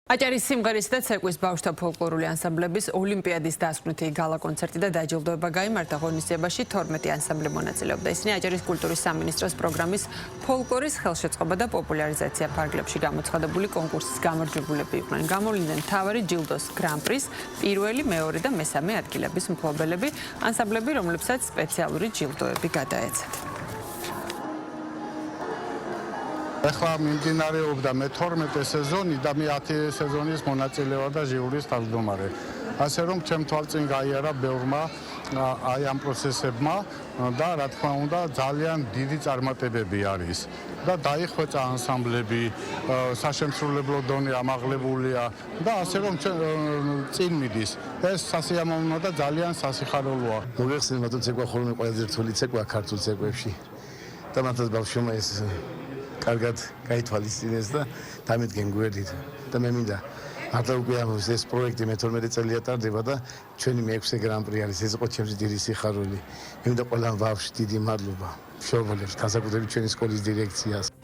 აჭარის სიმღერის და ცეკვის ბავშვთა ფოლკლორული ანსამბლების ოლიმპიადის დასკვნითი გალა კონცერტი და დაჯილდოება გაიმართა ღონისძიებაში 12 ანსამბლი მონაწილეობდა. ისინი აჭარის კულტურის სამინისტროს პროგრამის ფოლკლორის ხელშეწყობა და პოპულარიზაცია ფარგლებში გამოცხადებული კონკურსის გამარჯვებულები იყვნენ. გამოვლინდნენ მთავარი ჯილდოს გრან-პრის პირველი, მეორე და მესამე ადგილების მფლობელები, ანსამბლები, რომლებსაც სპეციალური ჯილდოები გადაეცათ. ახლა მიმდინარეობდა მე-12 სეზონი და მე-10 სეზონის მონაწილე ვარ და ჟიურის თავმჯდომარე. ასე რომ ჩემ თვალწინ გაიარა ბევრმა აი ამ პროცესებმა და რა თქმა უნდა ძალიან დიდი წარმატებები არის. და დაიხვეწა ანსამბლები, საშემსრულებლო დონე ამაღლებულია და ასე რომ წინ მიდის. ეს სასიამოვნოა და ძალიან სასიხარულოა. მოგეხსენებათ, რომ ცეკვა ხოლმე ყველაზე რთული ცეკვაა ქართულ ცეკვებში. და მათაც ბავშვმა ეს კარგად გაითვალისწინეს და დამედგენ გვერდით და მე მინდა მართლა უკვე ეს პროექტი მე-12 წელია ტარდება და ჩვენი მე-6 გრან-პრი არის. ეს იყო ჩემს დიდი სიხარული. მე მინდა ყველა ბავშვს დიდი მადლობა. მშობლებს, განსაკუთრებით ჩვენი სკოლის დირექციას.